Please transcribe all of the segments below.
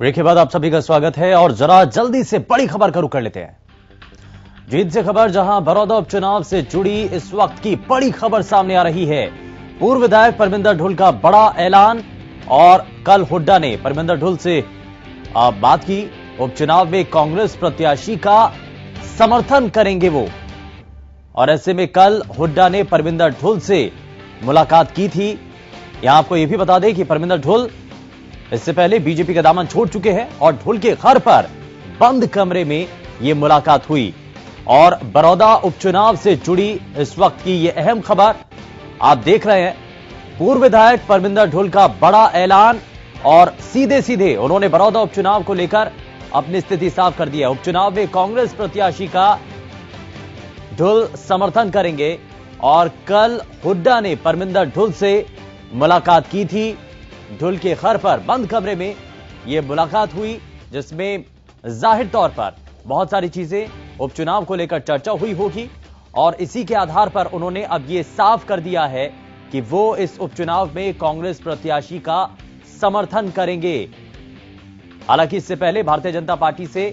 Break के बाद आप सभी का स्वागत है और जरा जल्दी से बड़ी खबर का रुख कर लेते हैं। जीत से खबर, जहां बड़ौदा उपचुनाव से जुड़ी इस वक्त की बड़ी खबर सामने आ रही है। पूर्व विधायक परमिंदर ढुल का बड़ा ऐलान और कल हुड्डा ने परमिंदर ढुल से बात की। उपचुनाव में कांग्रेस प्रत्याशी का समर्थन करेंगे वो, और ऐसे में कल हुड्डा ने परमिंदर ढुल से मुलाकात की थी। यहां आपको यह भी बता दें कि परमिंदर ढुल इससे पहले बीजेपी का दामन छोड़ चुके हैं और ढुल के घर पर बंद कमरे में यह मुलाकात हुई। और बड़ौदा उपचुनाव से जुड़ी इस वक्त की यह अहम खबर आप देख रहे हैं। पूर्व विधायक परमिंदर ढुल का बड़ा ऐलान और सीधे सीधे उन्होंने बड़ौदा उपचुनाव को लेकर अपनी स्थिति साफ कर दी है। उपचुनाव में कांग्रेस प्रत्याशी का ढुल समर्थन करेंगे और कल हुड्डा ने परमिंदर ढुल से मुलाकात की थी। ढुल के घर पर बंद कमरे में यह मुलाकात हुई, जिसमें जाहिर तौर पर बहुत सारी चीजें उपचुनाव को लेकर चर्चा हुई होगी और इसी के आधार पर उन्होंने अब यह साफ कर दिया है कि वो इस उपचुनाव में कांग्रेस प्रत्याशी का समर्थन करेंगे। हालांकि इससे पहले भारतीय जनता पार्टी से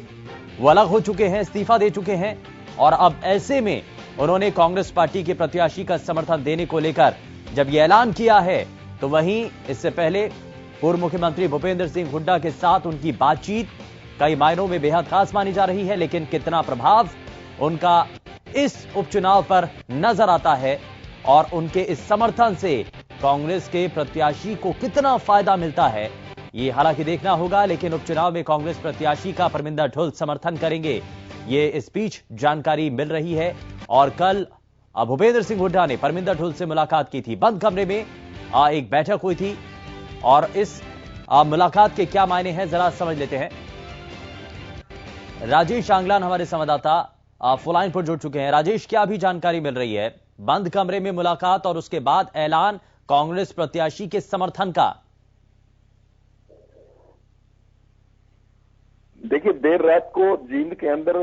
वो अलग हो चुके हैं, इस्तीफा दे चुके हैं और अब ऐसे में उन्होंने कांग्रेस पार्टी के प्रत्याशी का समर्थन देने को लेकर जब यह ऐलान किया है, तो वहीं इससे पहले पूर्व मुख्यमंत्री भूपेंद्र सिंह हुड्डा के साथ उनकी बातचीत कई मायनों में बेहद खास मानी जा रही है। लेकिन कितना प्रभाव उनका इस उपचुनाव पर नजर आता है और उनके इस समर्थन से कांग्रेस के प्रत्याशी को कितना फायदा मिलता है, ये हालांकि देखना होगा। लेकिन उपचुनाव में कांग्रेस प्रत्याशी का परमिंदर ढुल समर्थन करेंगे, ये इस बीच जानकारी मिल रही है। और कल भूपेंद्र सिंह हुड्डा ने परमिंदर ढुल से मुलाकात की थी, बंद कमरे में एक बैठक हुई थी और इस मुलाकात के क्या मायने हैं जरा समझ लेते हैं। राजेश आंगलान हमारे संवाददाता फोन लाइन पर जुड़ चुके हैं। राजेश, क्या भी जानकारी मिल रही है? बंद कमरे में मुलाकात और उसके बाद ऐलान कांग्रेस प्रत्याशी के समर्थन का। देखिए, देर रात को जींद के अंदर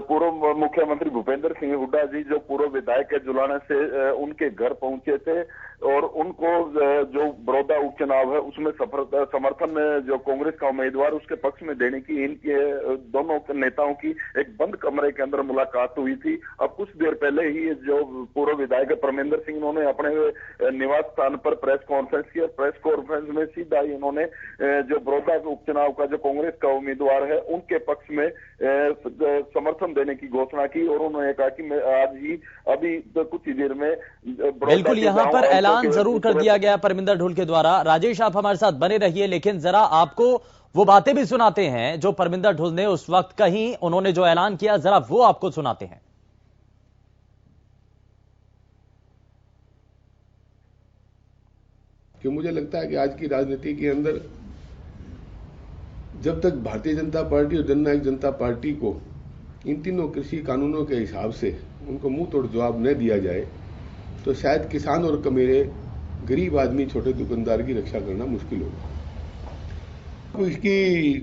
पूर्व मुख्यमंत्री भूपेंद्र सिंह हुड्डा जी, जो पूर्व विधायक है जुलाना से, उनके घर पहुंचे थे और उनको जो बड़ौदा उपचुनाव है उसमें समर्थन जो कांग्रेस का उम्मीदवार उसके पक्ष में देने की इनके दोनों नेताओं की एक बंद कमरे के अंदर मुलाकात हुई थी। अब कुछ देर पहले ही जो पूर्व विधायक परमिंदर सिंह, उन्होंने अपने निवास स्थान पर प्रेस कॉन्फ्रेंस किया। प्रेस कॉन्फ्रेंस में सीधा ही उन्होंने जो बड़ौदा उपचुनाव का जो कांग्रेस का उम्मीदवार है उनके पक्ष में समर्थन देने की घोषणा की और उन्होंने कहा कि मैं आज ही अभी कुछ ही देर में बिल्कुल यहां पर ऐलान जरूर कर दिया गया परमिंदर ढुल के द्वारा। राजेश, आप हमारे साथ बने रहिए, लेकिन जरा आपको वो बातें भी सुनाते हैं जो परमिंदर ढुल ने उस वक्त कही, उन्होंने जो ऐलान किया, जरा वो आपको सुनाते हैं। कि मुझे लगता है कि आज की राजनीति के अंदर जब तक भारतीय जनता पार्टी और जननायक जनता पार्टी को इन तीनों कृषि कानूनों के हिसाब से उनको मुंह तोड़ जवाब न दिया जाए, तो शायद किसान और कमेरे, गरीब आदमी, छोटे दुकानदार की रक्षा करना मुश्किल होगा। तो इसकी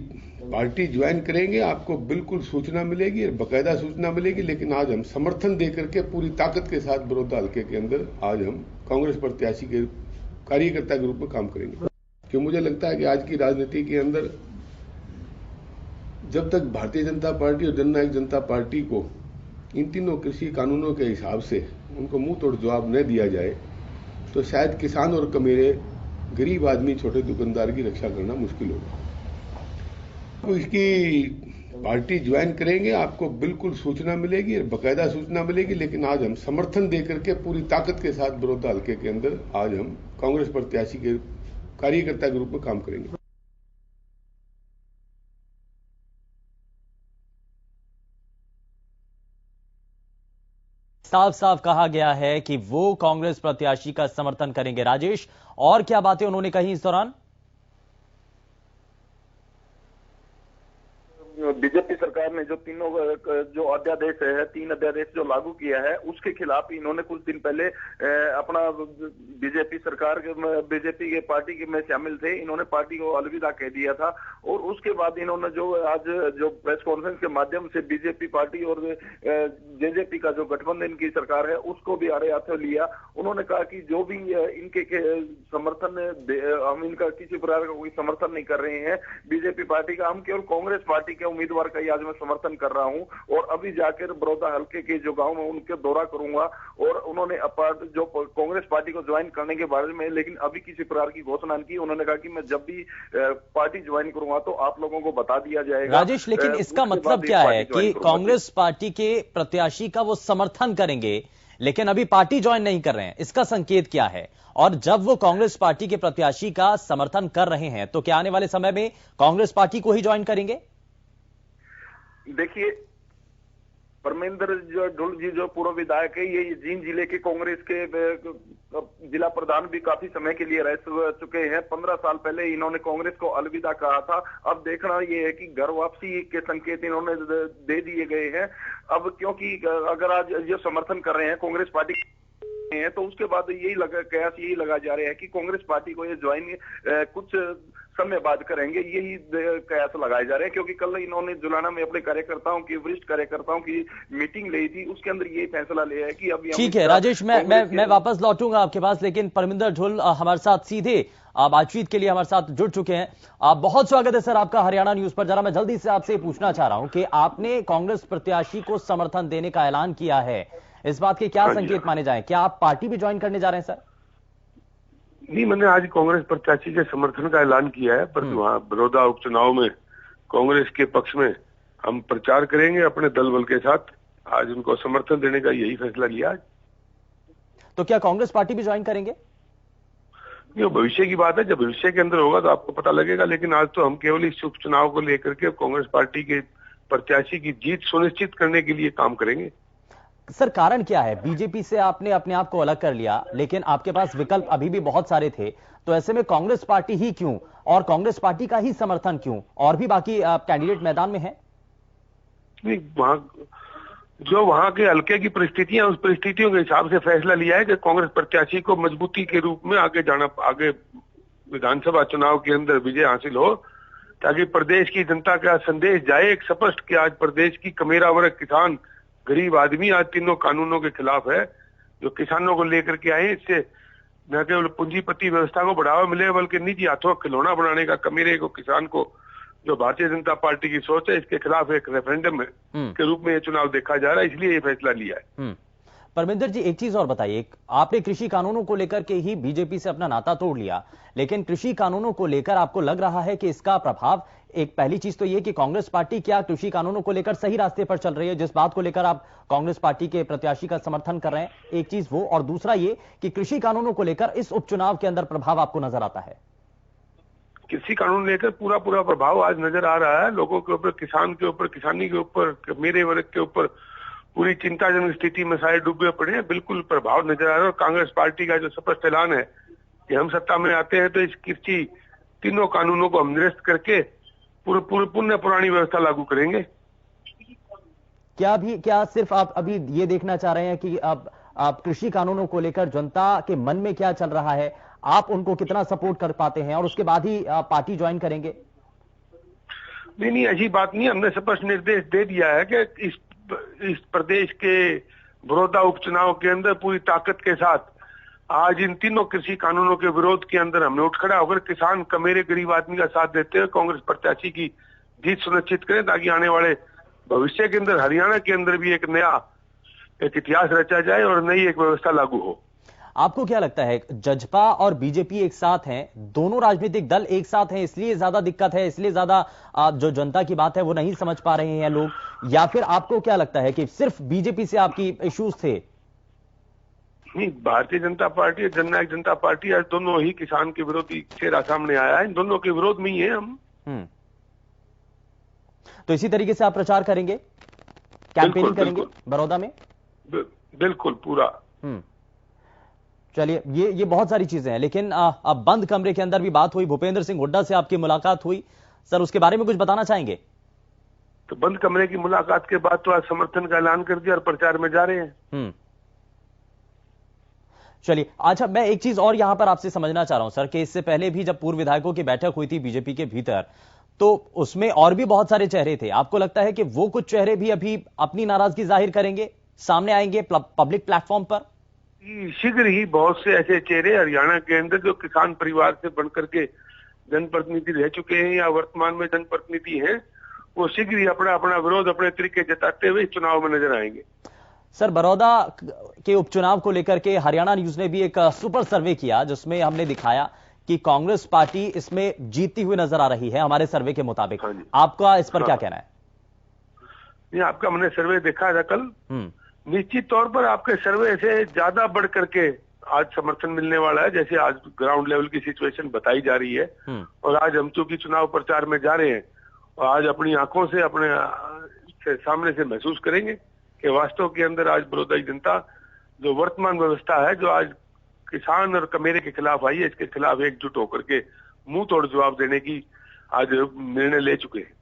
पार्टी ज्वाइन करेंगे, आपको बिल्कुल सूचना मिलेगी, बाकायदा सूचना मिलेगी। लेकिन आज हम समर्थन देकर के पूरी ताकत के साथ बड़ौदा हल्के के अंदर आज हम कांग्रेस प्रत्याशी के कार्यकर्ता के रूप में काम करेंगे। कि मुझे लगता है कि आज की राजनीति के अंदर जब तक भारतीय जनता पार्टी और जननायक जनता पार्टी को इन तीनों कृषि कानूनों के हिसाब से उनको मुंह तोड़ जवाब न दिया जाए, तो शायद किसान और कमेरे, गरीब आदमी, छोटे दुकानदार की रक्षा करना मुश्किल होगा। तो इसकी पार्टी ज्वाइन करेंगे, आपको बिल्कुल सूचना मिलेगी, बाकायदा सूचना मिलेगी। लेकिन आज हम समर्थन देकर के पूरी ताकत के साथ बड़ौदा हल्के के अंदर आज हम कांग्रेस प्रत्याशी के कार्यकर्ता के रूप में काम करेंगे। साफ साफ कहा गया है कि वो कांग्रेस प्रत्याशी का समर्थन करेंगे। राजेश, और क्या बातें उन्होंने कही इस दौरान? बीजेपी सरकार ने जो तीनों जो अध्यादेश है, 3 अध्यादेश जो लागू किया है, उसके खिलाफ इन्होंने कुछ दिन पहले अपना बीजेपी के पार्टी के में शामिल थे, इन्होंने पार्टी को अलविदा कह दिया था। और उसके बाद इन्होंने जो आज जो प्रेस कॉन्फ्रेंस के माध्यम से बीजेपी पार्टी और जेजेपी का जो गठबंधन की सरकार है उसको भी आड़े हाथों लिया। उन्होंने कहा कि जो भी इनके समर्थन, हम इनका किसी प्रकार का कोई समर्थन नहीं कर रहे हैं बीजेपी पार्टी का, हम केवल कांग्रेस पार्टी के उम्मीदवार का ही आज मैं समर्थन कर रहा हूं और अभी जाकर बड़ौदा हल्के के जो गांव में उनके दौरा करूंगा। और उन्होंने जो कांग्रेस पार्टी को ज्वाइन करने के बारे में लेकिन अभी किसी प्रकार की घोषणा नहीं की। उन्होंने कहा कि मैं जब भी पार्टी ज्वाइन करूंगा तो आप लोगों को बता दिया जाएगा। राजेश, लेकिन इसका मतलब क्या है कि कांग्रेस पार्टी के प्रत्याशी का वो समर्थन करेंगे लेकिन अभी पार्टी ज्वाइन नहीं कर रहे हैं, इसका संकेत क्या है? और जब वो कांग्रेस पार्टी के प्रत्याशी का समर्थन कर रहे हैं तो क्या आने वाले समय में कांग्रेस पार्टी को ही ज्वाइन करेंगे? देखिए, परमेंद्र ढुल जी जो पूर्व विधायक है, ये जींद जिले के कांग्रेस के जिला प्रधान भी काफी समय के लिए रह चुके हैं। 15 साल पहले इन्होंने कांग्रेस को अलविदा कहा था। अब देखना ये है कि घर वापसी के संकेत इन्होंने दे दिए गए हैं। अब क्योंकि अगर आज ये समर्थन कर रहे हैं कांग्रेस पार्टी है तो उसके बाद कयास यही लगा जा रहा है कि कांग्रेस पार्टी को ये ज्वाइन कुछ समय बाद करेंगे, यही कयास लगाए जा रहे हैं। क्योंकि कल इन्होंने जुलाना में अपने कार्यकर्ताओं की, वरिष्ठ कार्यकर्ताओं की मीटिंग ली थी, उसके अंदर यही फैसला लिया है कि अभी ठीक है राजेश, मैं वापस लौटूंगा आपके पास, लेकिन परमिंदर ढुल हमारे साथ सीधे बातचीत के लिए हमारे साथ जुड़ चुके हैं। बहुत स्वागत है सर आपका हरियाणा न्यूज पर। जरा मैं जल्दी से आपसे पूछना चाह रहा हूं कि आपने कांग्रेस प्रत्याशी को समर्थन देने का ऐलान किया है, इस बात के क्या संकेत माने जाएं? क्या आप पार्टी भी ज्वाइन करने जा रहे हैं सर? नहीं, मैंने आज कांग्रेस प्रत्याशी के समर्थन का ऐलान किया है, पर वहां बड़ौदा उपचुनाव में कांग्रेस के पक्ष में हम प्रचार करेंगे अपने दल बल के साथ। आज उनको समर्थन देने का यही फैसला लिया। तो क्या कांग्रेस पार्टी भी ज्वाइन करेंगे? ये भविष्य की बात है, जब भविष्य के अंदर होगा तो आपको पता लगेगा। लेकिन आज तो हम केवल इस उपचुनाव को लेकर के कांग्रेस पार्टी के प्रत्याशी की जीत सुनिश्चित करने के लिए काम करेंगे। सर कारण क्या है? बीजेपी से आपने अपने आप को अलग कर लिया, लेकिन आपके पास विकल्प अभी भी बहुत सारे थे, तो ऐसे में कांग्रेस पार्टी ही क्यों और कांग्रेस पार्टी का ही समर्थन क्यों? और भी बाकी कैंडिडेट मैदान में हैं? नहीं, वहां के हल्के की परिस्थितियां, उस परिस्थितियों के हिसाब से फैसला लिया है कि कांग्रेस प्रत्याशी को मजबूती के रूप में आगे विधानसभा चुनाव के अंदर विजय हासिल हो, ताकि प्रदेश की जनता का संदेश जाए एक स्पष्ट कि आज प्रदेश की कमेरा वर्ग, किसान, गरीब आदमी आज तीनों कानूनों के खिलाफ है जो किसानों को लेकर के आए। इससे न केवल पूंजीपति व्यवस्था को बढ़ावा मिले बल्कि निजी हाथों खिलौना बनाने का कमेरे को, किसान को, जो भारतीय जनता पार्टी की सोच है, इसके खिलाफ एक रेफरेंडम के रूप में ये चुनाव देखा जा रहा है, इसलिए ये फैसला लिया है। परमिंदर जी, एक चीज और बताइए, आपने कृषि कानूनों को लेकर के ही बीजेपी से अपना नाता तोड़ लिया, लेकिन कृषि कानूनों को लेकर आपको लग रहा है कि इसका प्रभाव, एक पहली चीज तो यह कि कांग्रेस पार्टी क्या कृषि कानूनों को लेकर सही रास्ते पर चल रही है, जिस बात को लेकर आप कांग्रेस पार्टी के प्रत्याशी का समर्थन कर रहे हैं, एक चीज वो, और दूसरा ये कि कृषि कानूनों को लेकर इस उपचुनाव के अंदर प्रभाव आपको नजर आता है? कृषि कानून लेकर पूरा प्रभाव आज नजर आ रहा है लोगों के ऊपर, किसान के ऊपर, किसानी के ऊपर, मेरे वर्ग के ऊपर पूरी चिंताजनक स्थिति में सारे डूबे पड़े हैं। बिल्कुल प्रभाव नजर आ रहा है। और कांग्रेस पार्टी का जो स्पष्ट ऐलान है कि हम सत्ता में आते हैं तो इस कृषि तीनों कानूनों को हम निरस्त करके पुनः पुरानी व्यवस्था लागू करेंगे। क्या सिर्फ आप अभी ये देखना चाह रहे हैं कि अब आप कृषि कानूनों को लेकर जनता के मन में क्या चल रहा है, आप उनको कितना सपोर्ट कर पाते हैं और उसके बाद ही पार्टी ज्वाइन करेंगे? नहीं, ऐसी बात नहीं। हमने स्पष्ट निर्देश दे दिया है कि इस प्रदेश के बड़ौदा उपचुनाव के अंदर पूरी ताकत के साथ आज इन तीनों कृषि कानूनों के विरोध के अंदर हमने उठ खड़ा होकर किसान, कमेरे, गरीब आदमी का साथ देते हुए कांग्रेस प्रत्याशी की जीत सुनिश्चित करें, ताकि आने वाले भविष्य के अंदर हरियाणा के अंदर भी एक नया इतिहास रचा जाए और नई एक व्यवस्था लागू हो। आपको क्या लगता है, जजपा और बीजेपी एक साथ हैं, दोनों राजनीतिक दल एक साथ हैं, इसलिए ज्यादा दिक्कत है, इसलिए ज्यादा जो जनता की बात है वो नहीं समझ पा रहे हैं लोग, या फिर आपको क्या लगता है कि सिर्फ बीजेपी से आपकी इश्यूज थे? नहीं, भारतीय जनता पार्टी और जननायक जनता पार्टी आज दोनों ही किसान के विरोधी चेहरा सामने आया है, इन दोनों के विरोध में ही है हम। तो इसी तरीके से आप प्रचार करेंगे, कैंपेनिंग करेंगे बड़ौदा में? बिल्कुल पूरा। चलिए, ये बहुत सारी चीजें हैं, लेकिन अब बंद कमरे के अंदर भी बात हुई, भूपेंद्र सिंह हुड्डा से आपकी मुलाकात हुई, सर उसके बारे में कुछ बताना चाहेंगे? तो बंद कमरे की मुलाकात के बाद तो आज समर्थन का ऐलान कर दिया और प्रचार में जा रहे हैं। चलिए, अच्छा मैं एक चीज और यहां पर आपसे समझना चाह रहा हूं सर कि इससे पहले भी जब पूर्व विधायकों की बैठक हुई थी बीजेपी के भीतर, तो उसमें और भी बहुत सारे चेहरे थे। आपको लगता है कि वो कुछ चेहरे भी अभी अपनी नाराजगी जाहिर करेंगे, सामने आएंगे पब्लिक प्लेटफॉर्म पर? शीघ्र ही बहुत से ऐसे चेहरे हरियाणा के अंदर जो किसान परिवार से बनकर के जनप्रतिनिधि रह चुके हैं या वर्तमान में जनप्रतिनिधि हैं, वो शीघ्र ही अपना अपना विरोध अपने तरीके जताते हुए चुनाव में नजर आएंगे। सर, बड़ौदा के उपचुनाव को लेकर के हरियाणा न्यूज ने भी एक सुपर सर्वे किया जिसमें हमने दिखाया कि कांग्रेस पार्टी इसमें जीतती हुई नजर आ रही है हमारे सर्वे के मुताबिक। आपका इस पर क्या कहना है? ये आपका मैंने सर्वे देखा था कल। निश्चित तौर पर आपके सर्वे से ज्यादा बढ़ करके आज समर्थन मिलने वाला है, जैसे आज ग्राउंड लेवल की सिचुएशन बताई जा रही है। और आज हम चूंकि चुनाव प्रचार में जा रहे हैं और आज अपनी आंखों से अपने सामने से महसूस करेंगे कि वास्तव के अंदर आज बड़ौदा जनता जो वर्तमान व्यवस्था है, जो आज किसान और कमेरे के खिलाफ आई है, इसके खिलाफ एकजुट होकर के मुंह तोड़ जवाब देने की आज निर्णय ले चुके हैं।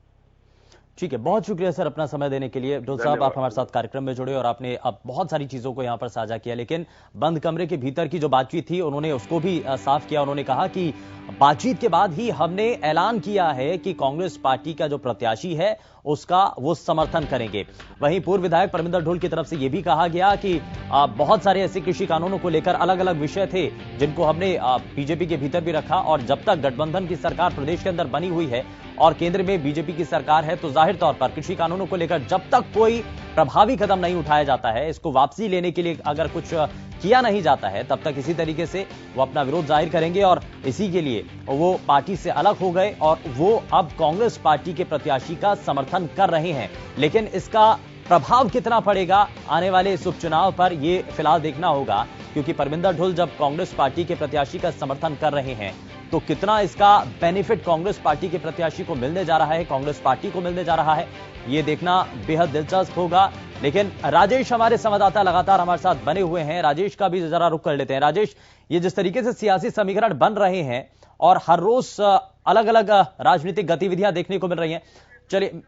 ठीक है, बहुत शुक्रिया सर अपना समय देने के लिए। ढोल साहब, आप हमारे साथ कार्यक्रम में जुड़े और आपने अब बहुत सारी चीजों को यहां पर साझा किया, लेकिन बंद कमरे के भीतर की जो बातचीत थी उन्होंने उसको भी साफ किया। उन्होंने कहा कि बातचीत के बाद ही हमने ऐलान किया है कि कांग्रेस पार्टी का जो प्रत्याशी है उसका वो समर्थन करेंगे। वहीं पूर्व विधायक परमिंदर ढोल की तरफ से यह भी कहा गया कि बहुत सारे ऐसे कृषि कानूनों को लेकर अलग अलग विषय थे जिनको हमने बीजेपी के भीतर भी रखा, और जब तक गठबंधन की सरकार प्रदेश के अंदर बनी हुई है और केंद्र में बीजेपी की सरकार है, तो जाहिर तौर पर कृषि कानूनों को लेकर जब तक कोई प्रभावी कदम नहीं उठाया जाता है, इसको वापसी लेने के लिए अगर कुछ किया नहीं जाता है, तब तक इसी तरीके से वो अपना विरोध जाहिर करेंगे। और इसी के लिए वो पार्टी से अलग हो गए और वो अब कांग्रेस पार्टी के प्रत्याशी का समर्थन कर रहे हैं। लेकिन इसका प्रभाव कितना पड़ेगा आने वाले इस उपचुनाव पर, ये फिलहाल देखना होगा, क्योंकि परमिंदर ढोल जब कांग्रेस पार्टी के प्रत्याशी का समर्थन कर रहे हैं तो कितना इसका बेनिफिट कांग्रेस पार्टी के प्रत्याशी को मिलने जा रहा है, कांग्रेस पार्टी को मिलने जा रहा है, ये देखना बेहद दिलचस्प होगा। लेकिन राजेश हमारे संवाददाता लगातार हमारे साथ बने हुए हैं, राजेश का भी जरा रुख कर लेते हैं। राजेश, ये जिस तरीके से सियासी समीकरण बन रहे हैं और हर रोज अलग अलग राजनीतिक गतिविधियां देखने को मिल रही हैं, चलिए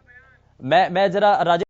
मैं जरा राजेश